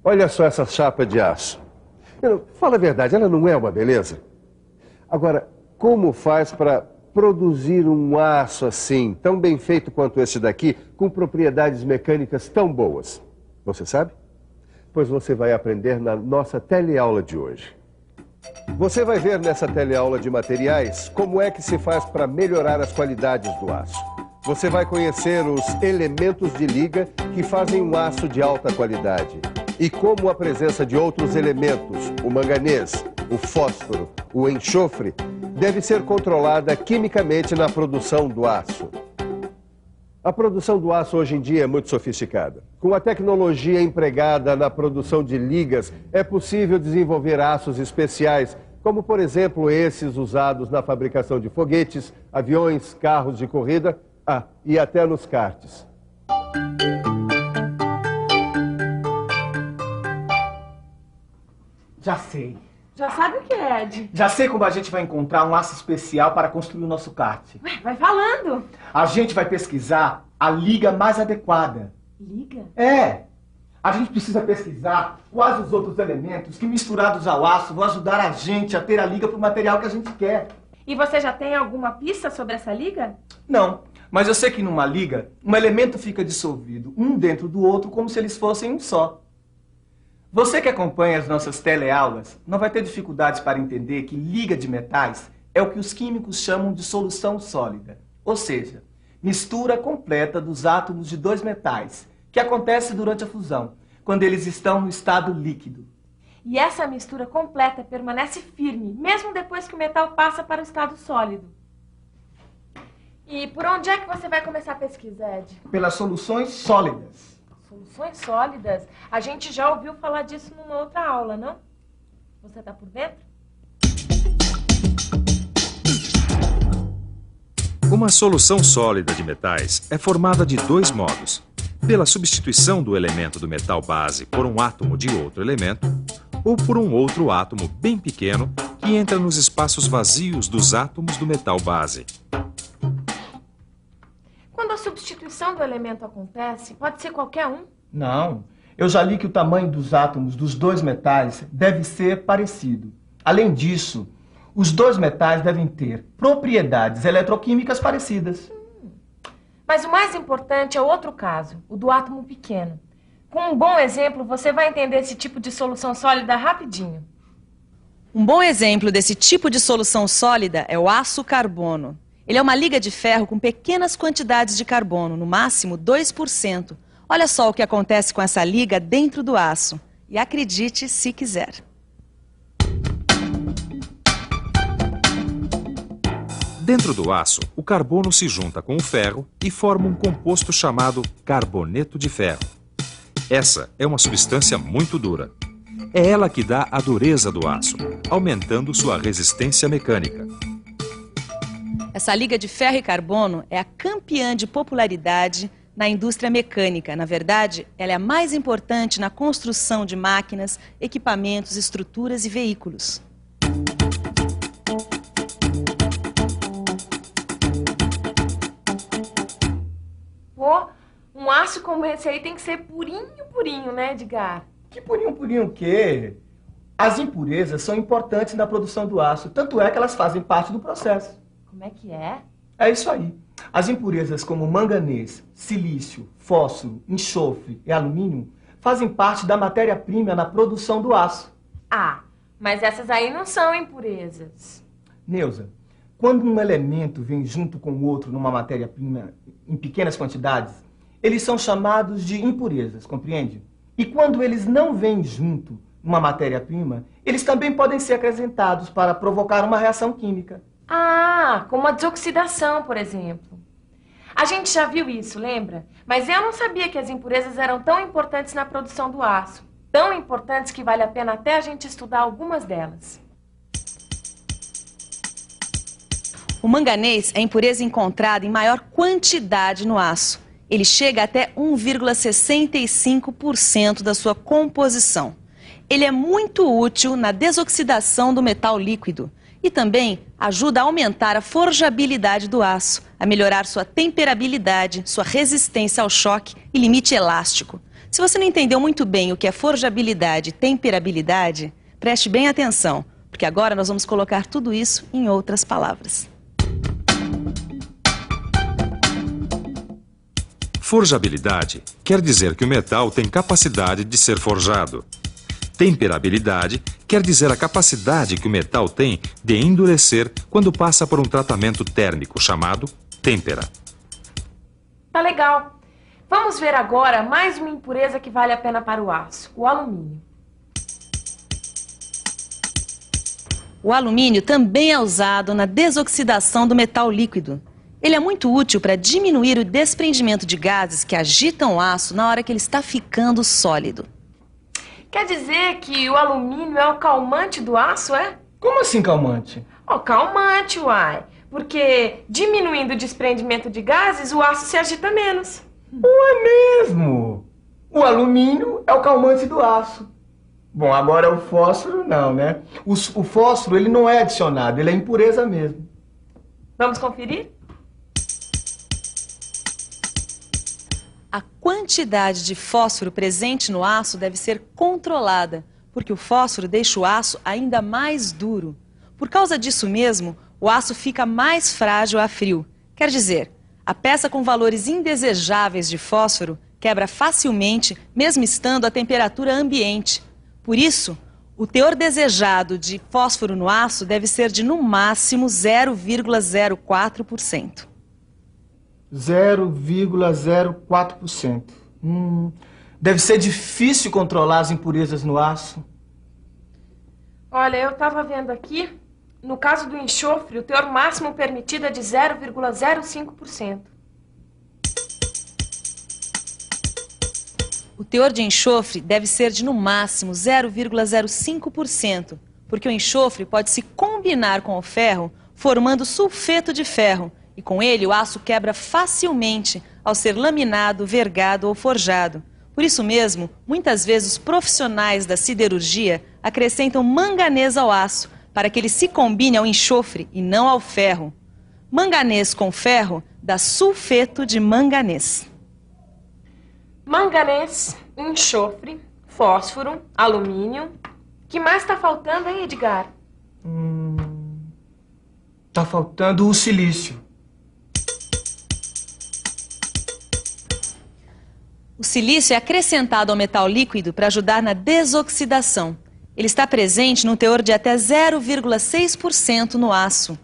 Olha só essa chapa de aço. Fala a verdade, ela não é uma beleza? Agora, como faz para produzir um aço assim, tão bem feito quanto esse daqui, com propriedades mecânicas tão boas? Você sabe? Pois você vai aprender na nossa teleaula de hoje. Você vai ver nessa teleaula de materiais como é que se faz para melhorar as qualidades do aço. Você vai conhecer os elementos de liga que fazem um aço de alta qualidade e como a presença de outros elementos, o manganês, o fósforo, o enxofre, deve ser controlada quimicamente na produção do aço. A produção do aço hoje em dia é muito sofisticada. Com a tecnologia empregada na produção de ligas, é possível desenvolver aços especiais, como por exemplo esses usados na fabricação de foguetes, aviões, carros de corrida, e até nos karts. Já sei. Já sabe o que é, Ed? Já sei como a gente vai encontrar um aço especial para construir o nosso kart. Ué, vai falando. A gente vai pesquisar a liga mais adequada. Liga? É. A gente precisa pesquisar quais os outros elementos que, misturados ao aço, vão ajudar a gente a ter a liga para o material que a gente quer. E você já tem alguma pista sobre essa liga? Não, mas eu sei que numa liga, um elemento fica dissolvido um dentro do outro como se eles fossem um só. Você que acompanha as nossas teleaulas não vai ter dificuldades para entender que liga de metais é o que os químicos chamam de solução sólida, ou seja, mistura completa dos átomos de dois metais, que acontece durante a fusão, quando eles estão no estado líquido. E essa mistura completa permanece firme, mesmo depois que o metal passa para o estado sólido. E por onde é que você vai começar a pesquisa, Ed? Pelas soluções sólidas. Soluções sólidas? A gente já ouviu falar disso numa outra aula, não? Você tá por dentro? Uma solução sólida de metais é formada de dois modos: pela substituição do elemento do metal base por um átomo de outro elemento, ou por um outro átomo bem pequeno que entra nos espaços vazios dos átomos do metal base. Quando a substituição do elemento acontece, pode ser qualquer um? Não. Eu já li que o tamanho dos átomos dos dois metais deve ser parecido. Além disso, os dois metais devem ter propriedades eletroquímicas parecidas. Mas o mais importante é o outro caso, o do átomo pequeno. Com um bom exemplo, você vai entender esse tipo de solução sólida rapidinho. Um bom exemplo desse tipo de solução sólida é o aço carbono. Ele é uma liga de ferro com pequenas quantidades de carbono, no máximo 2%. Olha só o que acontece com essa liga dentro do aço. E acredite se quiser. Dentro do aço, o carbono se junta com o ferro e forma um composto chamado carboneto de ferro. Essa é uma substância muito dura. É ela que dá a dureza do aço, aumentando sua resistência mecânica. Essa liga de ferro e carbono é a campeã de popularidade na indústria mecânica. Na verdade, ela é a mais importante na construção de máquinas, equipamentos, estruturas e veículos. Pô, um aço como esse aí tem que ser purinho, purinho, né, Edgar? Que purinho o quê? As impurezas são importantes na produção do aço, tanto é que elas fazem parte do processo. Como é que é? É isso aí. As impurezas como manganês, silício, fósforo, enxofre e alumínio fazem parte da matéria-prima na produção do aço. Ah, mas essas aí não são impurezas. Neuza, quando um elemento vem junto com o outro numa matéria-prima em pequenas quantidades, eles são chamados de impurezas, compreende? E quando eles não vêm junto numa matéria-prima, eles também podem ser acrescentados para provocar uma reação química. Ah, como a desoxidação, por exemplo. A gente já viu isso, lembra? Mas eu não sabia que as impurezas eram tão importantes na produção do aço. Tão importantes que vale a pena até a gente estudar algumas delas. O manganês é a impureza encontrada em maior quantidade no aço. Ele chega até 1,65% da sua composição. Ele é muito útil na desoxidação do metal líquido e também ajuda a aumentar a forjabilidade do aço, a melhorar sua temperabilidade, sua resistência ao choque e limite elástico. Se você não entendeu muito bem o que é forjabilidade e temperabilidade, preste bem atenção, porque agora nós vamos colocar tudo isso em outras palavras. Forjabilidade quer dizer que o metal tem capacidade de ser forjado. Temperabilidade quer dizer a capacidade que o metal tem de endurecer quando passa por um tratamento térmico chamado têmpera. Tá legal. Vamos ver agora mais uma impureza que vale a pena para o aço, o alumínio. O alumínio também é usado na desoxidação do metal líquido. Ele é muito útil para diminuir o desprendimento de gases que agitam o aço na hora que ele está ficando sólido. Quer dizer que o alumínio é o calmante do aço, é? Como assim calmante? Oh, calmante, uai. Porque diminuindo o desprendimento de gases, o aço se agita menos. É mesmo! O alumínio é o calmante do aço. Bom, agora o fósforo não, né? O fósforo, ele não é adicionado, ele é impureza mesmo. Vamos conferir? A quantidade de fósforo presente no aço deve ser controlada, porque o fósforo deixa o aço ainda mais duro. Por causa disso mesmo, o aço fica mais frágil a frio. Quer dizer, a peça com valores indesejáveis de fósforo quebra facilmente, mesmo estando a temperatura ambiente. Por isso, o teor desejado de fósforo no aço deve ser de, no máximo, 0,04%. 0,04%. Deve ser difícil controlar as impurezas no aço. Olha, eu estava vendo aqui, no caso do enxofre, o teor máximo permitido é de 0,05%. O teor de enxofre deve ser de, no máximo, 0,05%, porque o enxofre pode se combinar com o ferro, formando sulfeto de ferro, e com ele o aço quebra facilmente ao ser laminado, vergado ou forjado. Por isso mesmo, muitas vezes os profissionais da siderurgia acrescentam manganês ao aço, para que ele se combine ao enxofre e não ao ferro. Manganês com ferro dá sulfeto de manganês. Manganês, enxofre, fósforo, alumínio. O que mais está faltando, hein, Edgar? Tá faltando o silício. O silício é acrescentado ao metal líquido para ajudar na desoxidação. Ele está presente num teor de até 0,6% no aço.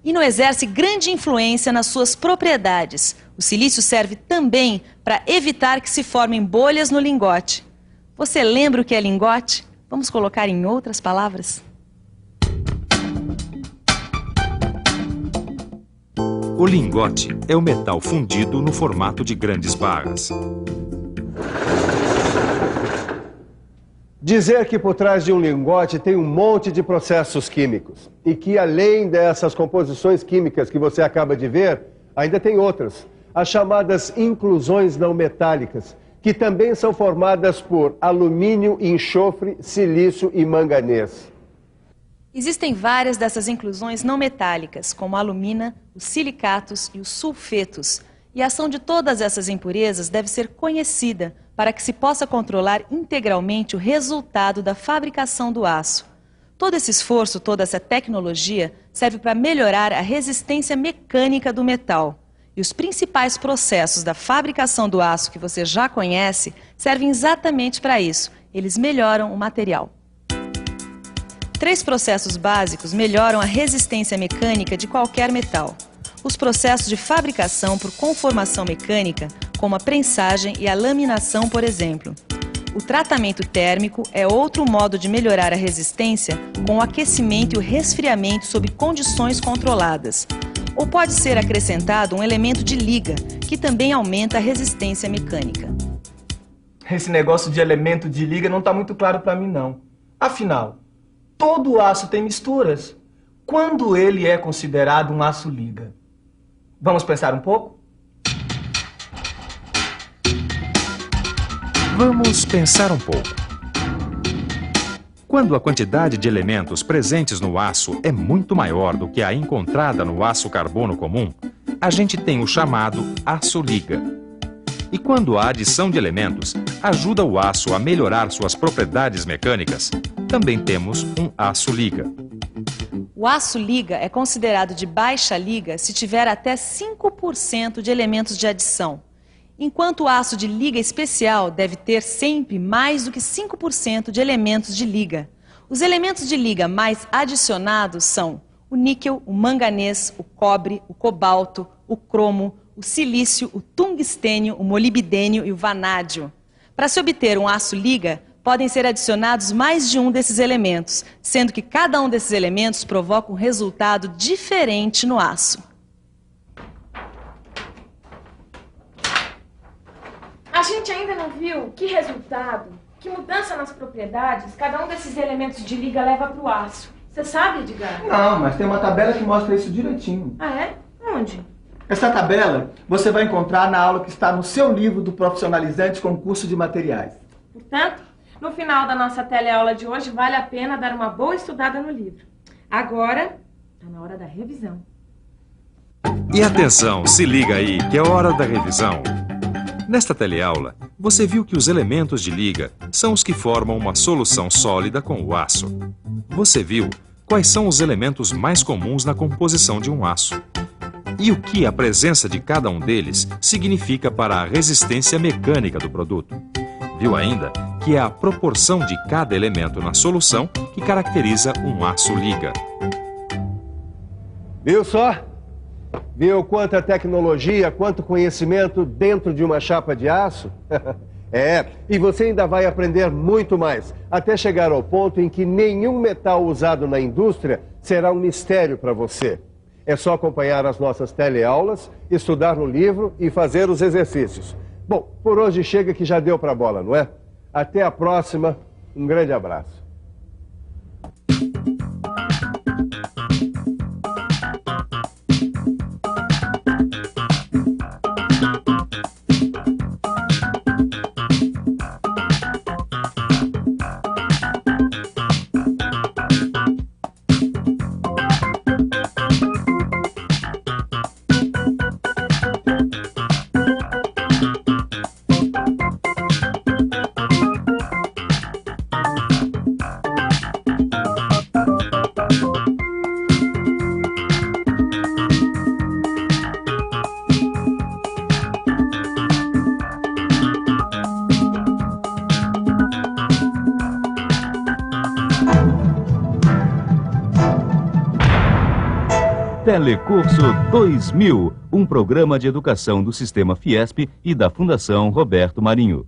E não exerce grande influência nas suas propriedades. O silício serve também para evitar que se formem bolhas no lingote. Você lembra o que é lingote? Vamos colocar em outras palavras? O lingote é o metal fundido no formato de grandes barras. Dizer que por trás de um lingote tem um monte de processos químicos e que além dessas composições químicas que você acaba de ver, ainda tem outras, as chamadas inclusões não metálicas, que também são formadas por alumínio, enxofre, silício e manganês. Existem várias dessas inclusões não metálicas, como a alumina, os silicatos e os sulfetos. E a ação de todas essas impurezas deve ser conhecida para que se possa controlar integralmente o resultado da fabricação do aço. Todo esse esforço, toda essa tecnologia serve para melhorar a resistência mecânica do metal. E os principais processos da fabricação do aço que você já conhece servem exatamente para isso. Eles melhoram o material. 3 processos básicos melhoram a resistência mecânica de qualquer metal. Os processos de fabricação por conformação mecânica, como a prensagem e a laminação, por exemplo. O tratamento térmico é outro modo de melhorar a resistência com o aquecimento e o resfriamento sob condições controladas. Ou pode ser acrescentado um elemento de liga, que também aumenta a resistência mecânica. Esse negócio de elemento de liga não está muito claro para mim, não. Afinal, todo aço tem misturas. Quando ele é considerado um aço liga? Vamos pensar um pouco? Vamos pensar um pouco. Quando a quantidade de elementos presentes no aço é muito maior do que a encontrada no aço carbono comum, a gente tem o chamado aço liga. E quando a adição de elementos ajuda o aço a melhorar suas propriedades mecânicas, também temos um aço-liga. O aço-liga é considerado de baixa liga se tiver até 5% de elementos de adição, enquanto o aço de liga especial deve ter sempre mais do que 5% de elementos de liga. Os elementos de liga mais adicionados são o níquel, o manganês, o cobre, o cobalto, o cromo, o silício, o tungstênio, o molibdênio e o vanádio. Para se obter um aço-liga, podem ser adicionados mais de um desses elementos, sendo que cada um desses elementos provoca um resultado diferente no aço. A gente ainda não viu que resultado, que mudança nas propriedades cada um desses elementos de liga leva para o aço. Você sabe, Edgar? Não, mas tem uma tabela que mostra isso direitinho. Ah, é? Onde? Essa tabela você vai encontrar na aula que está no seu livro do Profissionalizante Concurso de Materiais. Portanto, no final da nossa teleaula de hoje, vale a pena dar uma boa estudada no livro. Agora, está na hora da revisão. E atenção, se liga aí, que é hora da revisão. Nesta teleaula, você viu que os elementos de liga são os que formam uma solução sólida com o aço. Você viu quais são os elementos mais comuns na composição de um aço. E o que a presença de cada um deles significa para a resistência mecânica do produto. Viu ainda que é a proporção de cada elemento na solução que caracteriza um aço-liga. Viu só? Viu quanta tecnologia, quanto conhecimento dentro de uma chapa de aço? E você ainda vai aprender muito mais, até chegar ao ponto em que nenhum metal usado na indústria será um mistério para você. É só acompanhar as nossas teleaulas, estudar no livro e fazer os exercícios. Bom, por hoje chega que já deu para a bola, não é? Até a próxima, um grande abraço. Telecurso 2000, um programa de educação do Sistema Fiesp e da Fundação Roberto Marinho.